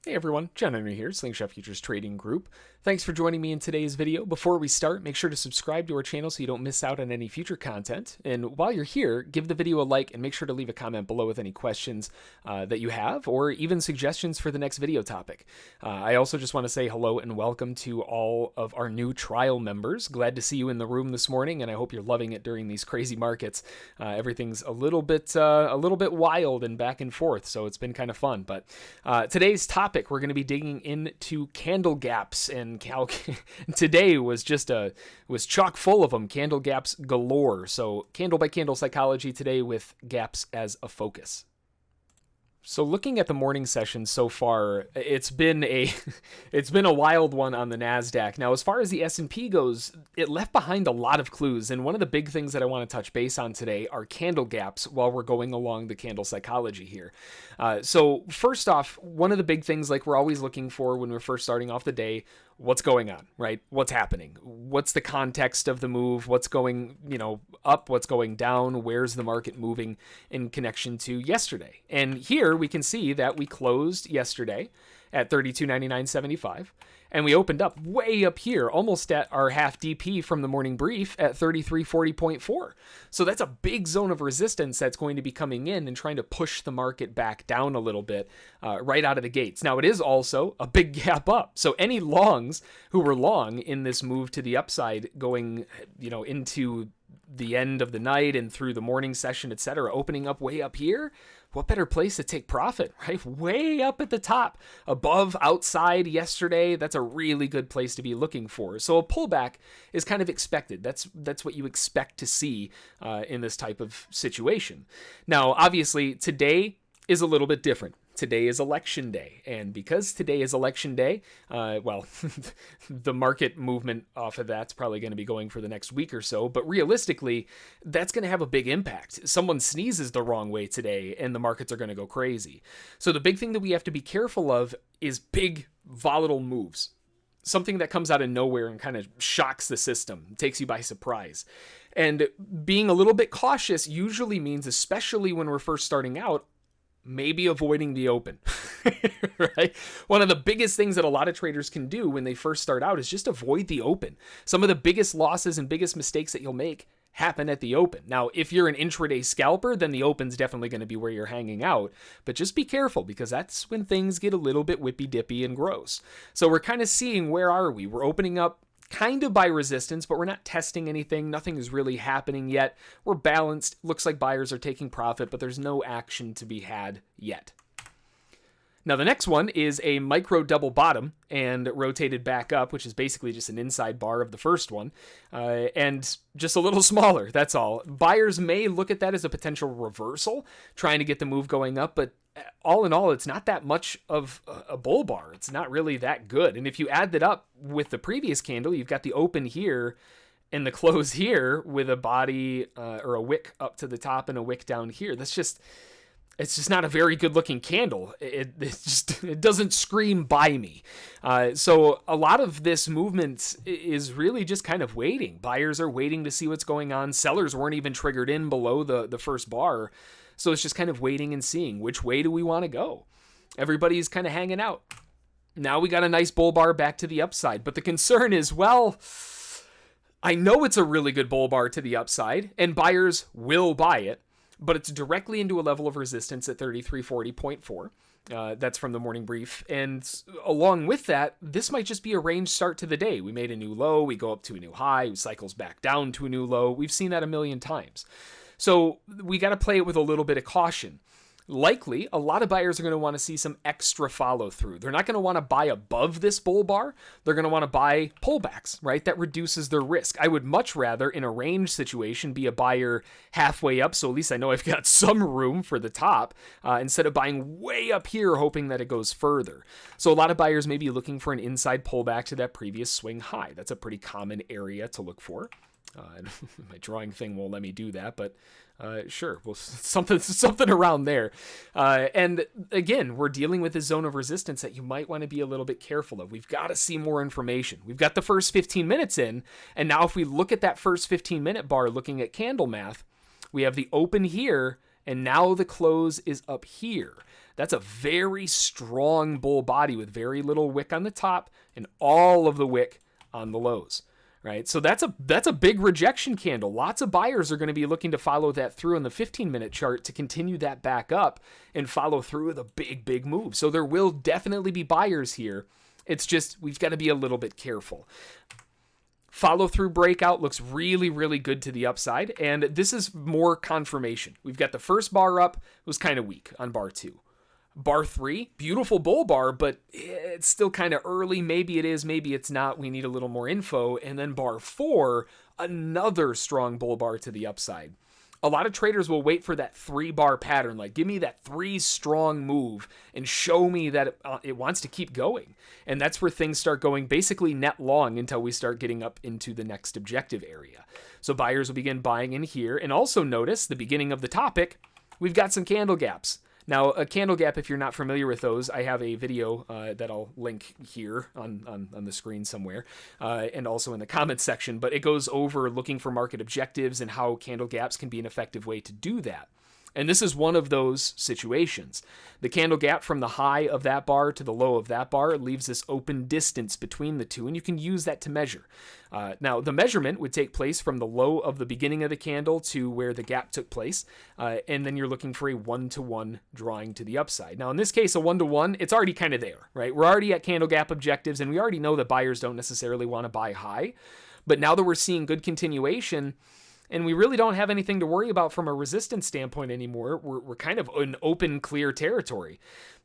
Hey everyone, John Henry here, Slingshot Futures Trading Group. Thanks for joining me in today's video. Before we start, make sure to subscribe to our channel so you don't miss out on any future content. And while you're here, give the video a like and make sure to leave a comment below with any questions that you have or even suggestions for the next video topic. I also just want to say hello and welcome to all of our new trial members. Glad to see you in the room this morning, and I hope you're loving it during these crazy markets. Everything's a little bit wild and back and forth, so it's been kind of fun. But today's topic, we're going to be digging into candle gaps, and today was chock full of them, candle gaps galore. So candle by candle psychology today with gaps as a focus. So looking at the morning session so far, it's been a wild one on the NASDAQ. Now, as far as the S&P goes, it left behind a lot of clues, and one of the big things that I want to touch base on today are candle gaps while we're going along the candle psychology here. So first off, one of the big things like we're always looking for when we're first starting off the day, what's going on, right? What's happening? What's the context of the move? What's going, up? What's going down? Where's the market moving in connection to yesterday? And here we can see that we closed yesterday at 32.99.75, and we opened up way up here, almost at our half DP from the morning brief at 33.40.4. So that's a big zone of resistance that's going to be coming in and trying to push the market back down a little bit right out of the gates. Now, it is also a big gap up. So any longs who were long in this move to the upside going, into the end of the night and through the morning session, etc., opening up way up here, what better place to take profit, right? Way up at the top, above, outside yesterday. That's a really good place to be looking for. So a pullback is kind of expected. That's what you expect to see in this type of situation. Now, obviously, today is a little bit different. Today is election day, and because today is election day, the market movement off of that's probably going to be going for the next week or so, but realistically, that's going to have a big impact. Someone sneezes the wrong way today, and the markets are going to go crazy. So the big thing that we have to be careful of is big, volatile moves. Something that comes out of nowhere and kind of shocks the system, takes you by surprise. And being a little bit cautious usually means, especially when we're first starting out, maybe avoiding the open, right? One of the biggest things that a lot of traders can do when they first start out is just avoid the open. Some of the biggest losses and biggest mistakes that you'll make happen at the open. Now, if you're an intraday scalper, then the open's definitely going to be where you're hanging out, but just be careful because that's when things get a little bit whippy dippy and gross. So we're kind of seeing, where are we? We're opening up kind of by resistance, but we're not testing anything. Nothing is really happening yet. We're balanced. Looks like buyers are taking profit, but there's no action to be had yet. Now, the next one is a micro double bottom and rotated back up, which is basically just an inside bar of the first one, and just a little smaller. That's all. Buyers may look at that as a potential reversal, trying to get the move going up, but all in all, it's not that much of a bull bar. It's not really that good. And if you add that up with the previous candle, you've got the open here and the close here with a body or a wick up to the top and a wick down here. It's just not a very good looking candle. It doesn't scream buy me. So a lot of this movement is really just kind of waiting. Buyers are waiting to see what's going on. Sellers weren't even triggered in below the first bar. So it's just kind of waiting and seeing which way do we want to go. Everybody's kind of hanging out. Now we got a nice bull bar back to the upside. But the concern is, well, I know it's a really good bull bar to the upside and buyers will buy it, but it's directly into a level of resistance at 33.40.4. That's from the morning brief. And along with that, this might just be a range start to the day. We made a new low, we go up to a new high, it cycles back down to a new low. We've seen that a million times. So we got to play it with a little bit of caution. Likely, a lot of buyers are going to want to see some extra follow through. They're not going to want to buy above this bull bar. They're going to want to buy pullbacks, right? That reduces their risk. I would much rather, in a range situation, be a buyer halfway up, so at least I know I've got some room for the top, instead of buying way up here, hoping that it goes further. So a lot of buyers may be looking for an inside pullback to that previous swing high. That's a pretty common area to look for. My drawing thing won't let me do that, but sure, well, something around there. And again, we're dealing with a zone of resistance that you might want to be a little bit careful of. We've got to see more information. We've got the first 15 minutes in, and now if we look at that first 15-minute bar, looking at candle math, we have the open here, and now the close is up here. That's a very strong bull body with very little wick on the top and all of the wick on the lows. Right, so that's a big rejection candle. Lots of buyers are going to be looking to follow that through in the 15-minute chart to continue that back up and follow through with a big move. So there will definitely be buyers here. It's just we've got to be a little bit careful. Follow through breakout looks really good to the upside, and this is more confirmation. We've got the first bar up, it was kind of weak on bar 2. Bar 3, beautiful bull bar, but it's still kind of early. Maybe it is, maybe it's not. We need a little more info. And then bar 4, another strong bull bar to the upside. A lot of traders will wait for that 3-bar pattern. Like, give me that 3 strong move and show me that it wants to keep going. And that's where things start going basically net long until we start getting up into the next objective area. So buyers will begin buying in here. And also notice the beginning of the topic, we've got some candle gaps. Now, a candle gap, if you're not familiar with those, I have a video that I'll link here on the screen somewhere, and also in the comments section, but it goes over looking for market objectives and how candle gaps can be an effective way to do that. And this is one of those situations. The candle gap from the high of that bar to the low of that bar leaves this open distance between the two, and you can use that to measure. Now, the measurement would take place from the low of the beginning of the candle to where the gap took place, and then you're looking for a 1-to-1 drawing to the upside. Now, in this case, a 1-to-1, it's already kind of there, right? We're already at candle gap objectives, and we already know that buyers don't necessarily want to buy high. But now that we're seeing good continuation, and we really don't have anything to worry about from a resistance standpoint anymore, we're kind of in open, clear territory.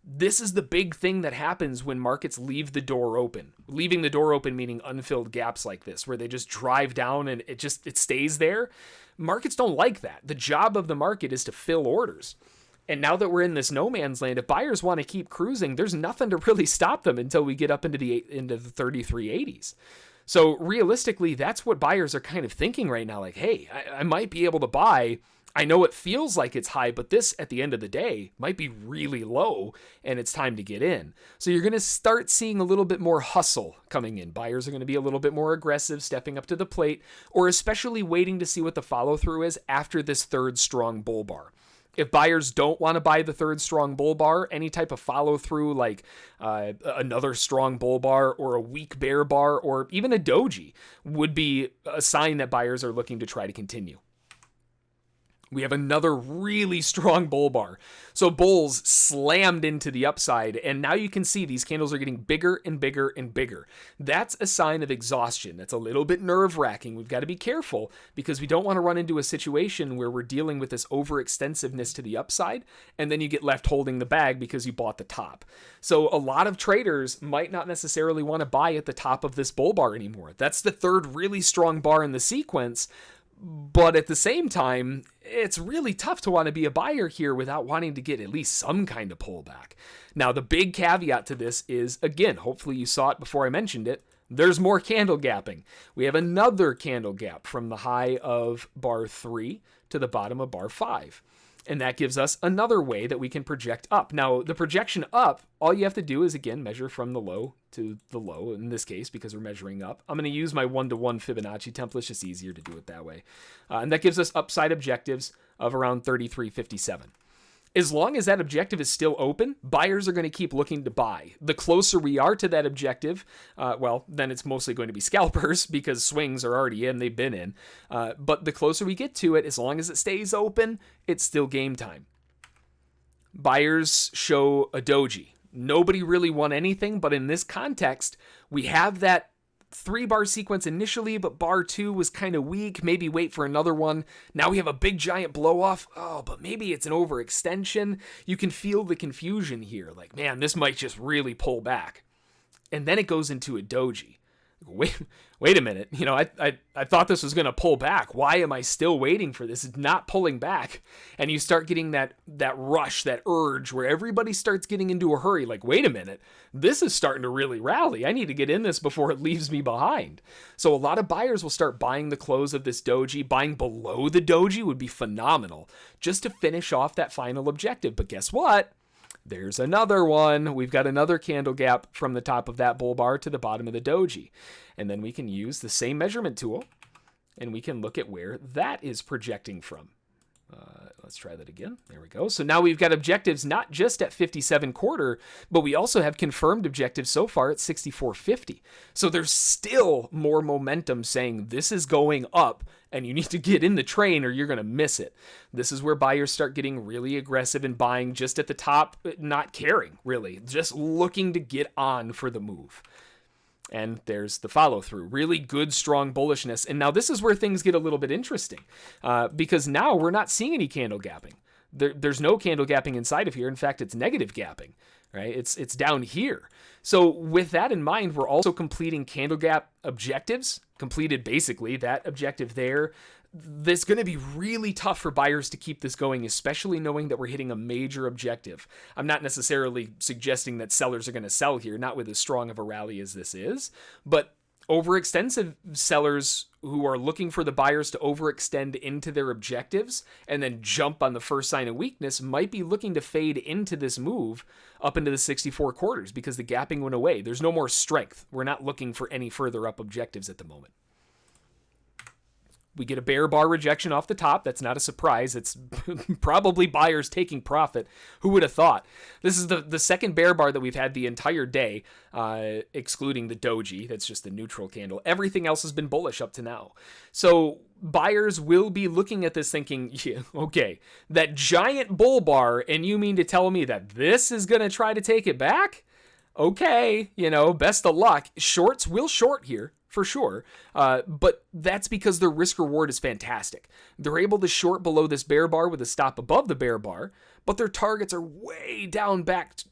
This is the big thing that happens when markets leave the door open. Leaving the door open meaning unfilled gaps like this, where they just drive down and it stays there. Markets don't like that. The job of the market is to fill orders. And now that we're in this no man's land, if buyers want to keep cruising, there's nothing to really stop them until we get up into the 3380s. So realistically, that's what buyers are kind of thinking right now. Like, hey, I might be able to buy. I know it feels like it's high, but this at the end of the day might be really low and it's time to get in. So you're going to start seeing a little bit more hustle coming in. Buyers are going to be a little bit more aggressive, stepping up to the plate, or especially waiting to see what the follow through is after this third strong bull bar. If buyers don't want to buy the third strong bull bar, any type of follow through like another strong bull bar or a weak bear bar or even a doji would be a sign that buyers are looking to try to continue. We have another really strong bull bar. So bulls slammed into the upside, and now you can see these candles are getting bigger and bigger and bigger. That's a sign of exhaustion. That's a little bit nerve-wracking. We've got to be careful because we don't want to run into a situation where we're dealing with this overextensiveness to the upside, and then you get left holding the bag because you bought the top. So a lot of traders might not necessarily want to buy at the top of this bull bar anymore. That's the third really strong bar in the sequence. But at the same time, it's really tough to want to be a buyer here without wanting to get at least some kind of pullback. Now, the big caveat to this is, again, hopefully you saw it before I mentioned it, there's more candle gapping. We have another candle gap from the high of bar 3 to the bottom of bar 5. And that gives us another way that we can project up. Now, the projection up, all you have to do is, again, measure from the low to the low, in this case, because we're measuring up. I'm going to use my 1-to-1 Fibonacci template. It's just easier to do it that way. And that gives us upside objectives of around 33.57. As long as that objective is still open, buyers are going to keep looking to buy. The closer we are to that objective, then it's mostly going to be scalpers because swings are already in, they've been in. But the closer we get to it, as long as it stays open, it's still game time. Buyers show a doji. Nobody really won anything, but in this context, we have that 3-bar sequence initially, but bar 2 was kind of weak. Maybe wait for another one. Now we have a big giant blow off. Oh, but maybe it's an overextension. You can feel the confusion here. Like, man, this might just really pull back. And then it goes into a doji. Wait a minute. You know, I thought this was going to pull back. Why am I still waiting for this? It's not pulling back. And you start getting that rush, that urge where everybody starts getting into a hurry. Like, wait a minute, this is starting to really rally. I need to get in this before it leaves me behind. So a lot of buyers will start buying the close of this doji. Buying below the doji would be phenomenal just to finish off that final objective. But guess what? There's another one. We've got another candle gap from the top of that bull bar to the bottom of the doji. And then we can use the same measurement tool and we can look at where that is projecting from. Let's try that again. There we go. So now we've got objectives not just at 57.25, but we also have confirmed objectives so far at 64.50. So there's still more momentum saying this is going up and you need to get in the train or you're going to miss it. This is where buyers start getting really aggressive and buying just at the top, not caring really, just looking to get on for the move. And there's the follow through, really good, strong bullishness. And now this is where things get a little bit interesting because now we're not seeing any candle gapping. There's no candle gapping inside of here. In fact, it's negative gapping, right? It's down here. So with that in mind, we're also completing candle gap objectives, completed basically that objective there. This is going to be really tough for buyers to keep this going, especially knowing that we're hitting a major objective. I'm not necessarily suggesting that sellers are going to sell here, not with as strong of a rally as this is, but overextensive sellers who are looking for the buyers to overextend into their objectives and then jump on the first sign of weakness might be looking to fade into this move up into the 64.25 because the gapping went away. There's no more strength. We're not looking for any further up objectives at the moment. We get a bear bar rejection off the top. That's not a surprise. It's probably buyers taking profit. Who would have thought? This is the second bear bar that we've had the entire day, excluding the doji. That's just the neutral candle. Everything else has been bullish up to now. So buyers will be looking at this thinking, yeah, okay, that giant bull bar, and you mean to tell me that this is going to try to take it back? Okay, best of luck. Shorts will short here. For sure, but that's because their risk reward is fantastic. They're able to short below this bear bar with a stop above the bear bar, but their targets are way down back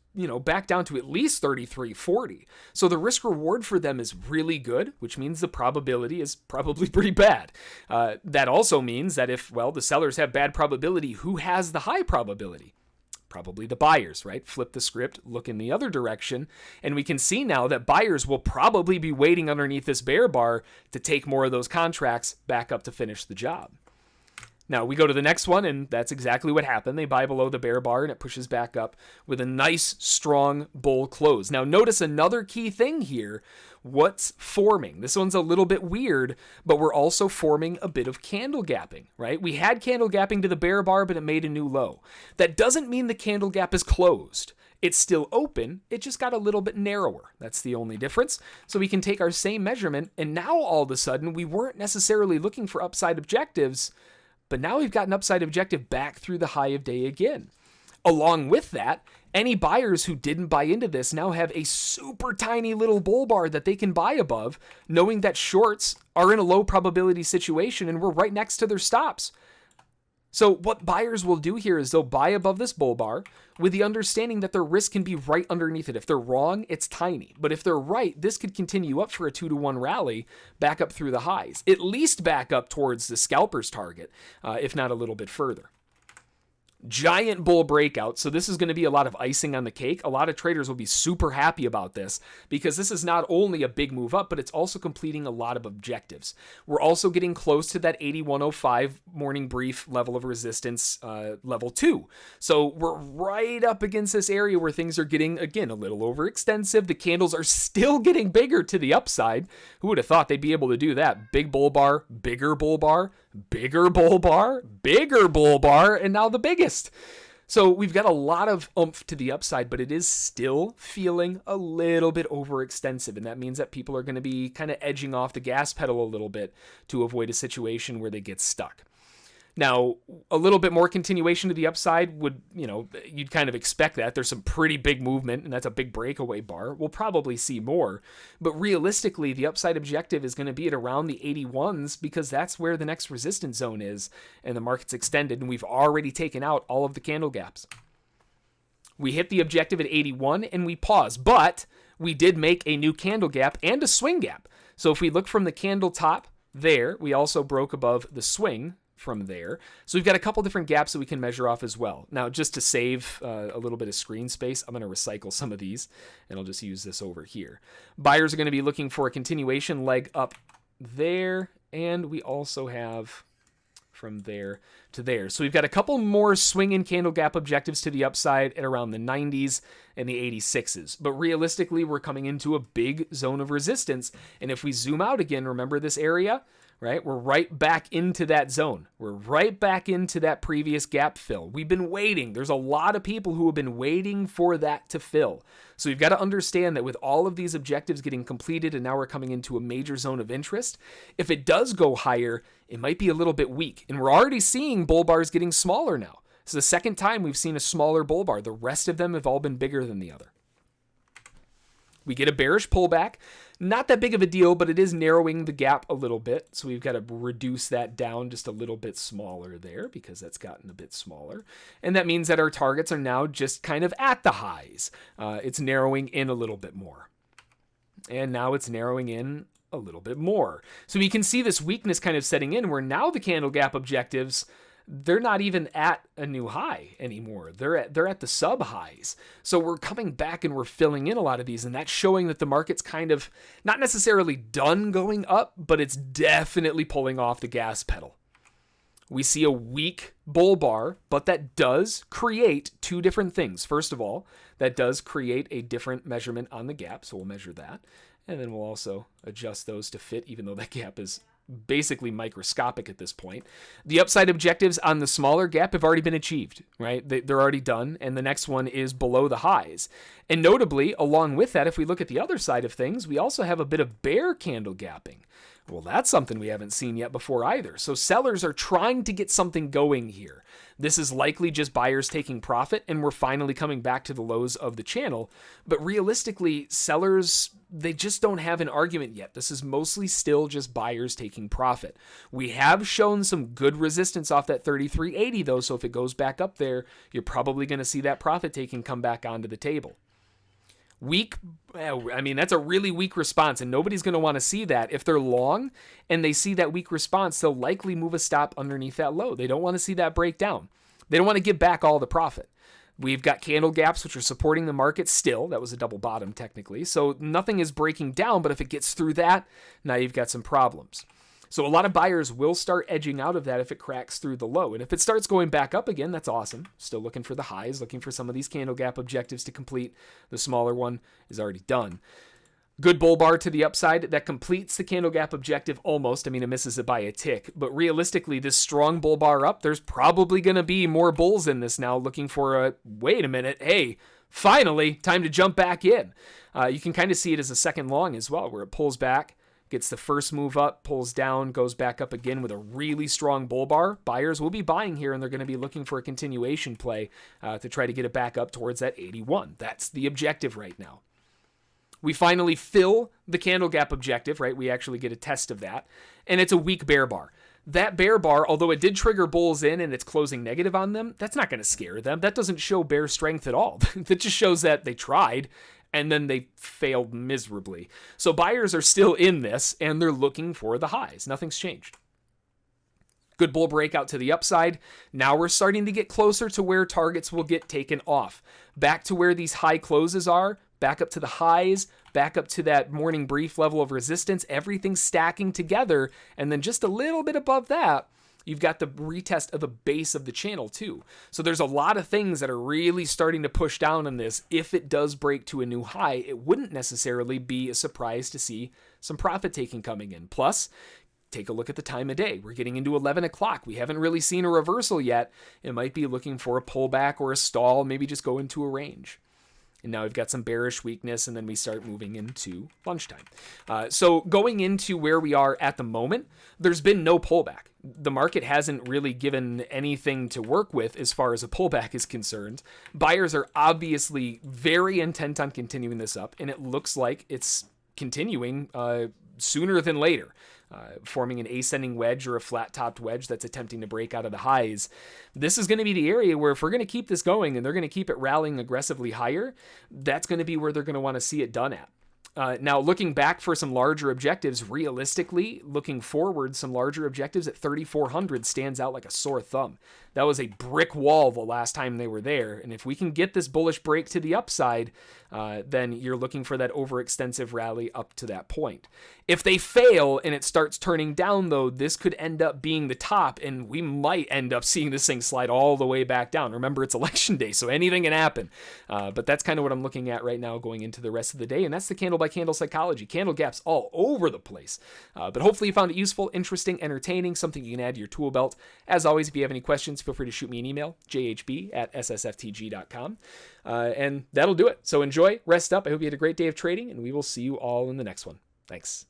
down to at least 33.40. So the risk reward for them is really good, which means the probability is probably pretty bad. That also means that if, the sellers have bad probability, who has the high probability? Probably the buyers, right? Flip the script, look in the other direction, and we can see now that buyers will probably be waiting underneath this bear bar to take more of those contracts back up to finish the job. Now we go to the next one, and that's exactly what happened. They buy below the bear bar, and it pushes back up with a nice, strong bull close. Now notice another key thing here. What's forming? This one's a little bit weird, but we're also forming a bit of candle gapping, right? We had candle gapping to the bear bar, but it made a new low. That doesn't mean the candle gap is closed. It's still open, it just got a little bit narrower. That's the only difference. So we can take our same measurement, and now all of a sudden, we weren't necessarily looking for upside objectives, but now we've got an upside objective back through the high of day again. Along with that, any buyers who didn't buy into this now have a super tiny little bull bar that they can buy above, knowing that shorts are in a low probability situation and we're right next to their stops. So what buyers will do here is they'll buy above this bull bar with the understanding that their risk can be right underneath it. If they're wrong, it's tiny. But if they're right, this could continue up for a 2-to-1 rally back up through the highs, at least back up towards the scalper's target, if not a little bit further. Giant bull breakout. So this is going to be a lot of icing on the cake. A lot of traders will be super happy about this because this is not only a big move up, but it's also completing a lot of objectives. We're also getting close to that 8105 morning brief level of resistance, level 2. So we're right up against this area where things are getting, again, a little overextensive. The candles are still getting bigger to the upside. Who would have thought they'd be able to do that? Big bull bar, bigger bull bar, bigger bull bar, bigger bull bar, and now the biggest. So we've got a lot of oomph to the upside, but it is still feeling a little bit overextensive. And that means that people are going to be kind of edging off the gas pedal a little bit to avoid a situation where they get stuck. Now, a little bit more continuation to the upside would, you'd kind of expect that. There's some pretty big movement, and that's a big breakaway bar. We'll probably see more. But realistically, the upside objective is going to be at around the 81s because that's where the next resistance zone is, and the market's extended, and we've already taken out all of the candle gaps. We hit the objective at 81, and we pause, but we did make a new candle gap and a swing gap. So if we look from the candle top there, we also broke above the swing from there. So we've got a couple different gaps that we can measure off as well. Now, just to save a little bit of screen space, I'm going to recycle some of these, and I'll just use this over here. Buyers are going to be looking for a continuation leg up there, and we also have from there to there. So we've got a couple more swing and candle gap objectives to the upside at around the 90s and the 86s. But realistically, we're coming into a big zone of resistance. And if we zoom out again, remember this area, right? We're right back into that zone. We're right back into that previous gap fill. We've been waiting. There's a lot of people who have been waiting for that to fill. So you've got to understand that with all of these objectives getting completed and now we're coming into a major zone of interest, if it does go higher, it might be a little bit weak. And we're already seeing bull bars getting smaller now. It's the second time we've seen a smaller bull bar. The rest of them have all been bigger than the other. We get a bearish pullback. Not that big of a deal, but it is narrowing the gap a little bit. So we've got to reduce that down just a little bit smaller there because that's gotten a bit smaller. And that means that our targets are now just kind of at the highs. It's narrowing in a little bit more. And now it's narrowing in a little bit more. So we can see this weakness kind of setting in where now the candle gap objectives, they're not even at a new high anymore. They're at the sub highs. So we're coming back and we're filling in a lot of these, and that's showing that the market's kind of not necessarily done going up, but it's definitely pulling off the gas pedal. We see a weak bull bar, but that does create two different things. First of all, that does create a different measurement on the gap, so we'll measure that. And then we'll also adjust those to fit, even though that gap is basically microscopic at this point. The upside objectives on the smaller gap have already been achieved, right? They're already done, and the next one is below the highs. And notably, along with that, if we look at the other side of things, we also have a bit of bear candle gapping. Well, that's something we haven't seen yet before either. So sellers are trying to get something going here. This is likely just buyers taking profit, and we're finally coming back to the lows of the channel. But realistically, sellers, they just don't have an argument yet. This is mostly still just buyers taking profit. We have shown some good resistance off that 33.80 though, so if it goes back up there, you're probably going to see that profit taking come back onto the table. Weak, I mean, that's a really weak response, and nobody's going to want to see that. If they're long and they see that weak response, they'll likely move a stop underneath that low. They don't want to see that break down. They don't want to give back all the profit. We've got candle gaps, which are supporting the market still. That was a double bottom, technically. So nothing is breaking down, but if it gets through that, now you've got some problems. So a lot of buyers will start edging out of that if it cracks through the low. And if it starts going back up again, that's awesome. Still looking for the highs, looking for some of these candle gap objectives to complete. The smaller one is already done. Good bull bar to the upside. That completes the candle gap objective almost. I mean, it misses it by a tick. But realistically, this strong bull bar up, there's probably going to be more bulls in this now looking for a, wait a minute, hey, finally, time to jump back in. You can kind of see it as a second long as well, where it pulls back, gets the first move up, pulls down, goes back up again with a really strong bull bar. Buyers will be buying here, and they're going to be looking for a continuation play to try to get it back up towards that 81. That's the objective right now. We finally fill the candle gap objective, right? We actually get a test of that, and it's a weak bear bar. That bear bar, although it did trigger bulls in and it's closing negative on them, that's not going to scare them. That doesn't show bear strength at all. That just shows that they tried, and then they failed miserably. So buyers are still in this, and they're looking for the highs. Nothing's changed. Good bull breakout to the upside. Now we're starting to get closer to where targets will get taken off. Back to where these high closes are, back up to the highs, back up to that morning brief level of resistance. Everything's stacking together, and then just a little bit above that, you've got the retest of the base of the channel too. So there's a lot of things that are really starting to push down on this. If it does break to a new high, it wouldn't necessarily be a surprise to see some profit taking coming in. Plus, take a look at the time of day. We're getting into 11 o'clock. We haven't really seen a reversal yet. It might be looking for a pullback or a stall, maybe just go into a range. And now we've got some bearish weakness, and then we start moving into lunchtime. So going into where we are at the moment, there's been no pullback. The market hasn't really given anything to work with as far as a pullback is concerned. Buyers are obviously very intent on continuing this up, and it looks like it's continuing sooner than later. Forming an ascending wedge or a flat-topped wedge that's attempting to break out of the highs. This is going to be the area where if we're going to keep this going and they're going to keep it rallying aggressively higher, that's going to be where they're going to want to see it done at. Now, looking back for some larger objectives, realistically, looking forward, some larger objectives at 3,400 stands out like a sore thumb. That was a brick wall the last time they were there. And if we can get this bullish break to the upside, then you're looking for that overextensive rally up to that point. If they fail and it starts turning down, though, this could end up being the top, and we might end up seeing this thing slide all the way back down. Remember, it's election day, so anything can happen. But that's kind of what I'm looking at right now going into the rest of the day, and that's the candle by candle psychology. Candle gaps all over the place. But hopefully you found it useful, interesting, entertaining, something you can add to your tool belt. As always, if you have any questions, feel free to shoot me an email, jhb@ssftg.com. And that'll do it. So enjoy, rest up. I hope you had a great day of trading, and we will see you all in the next one. Thanks.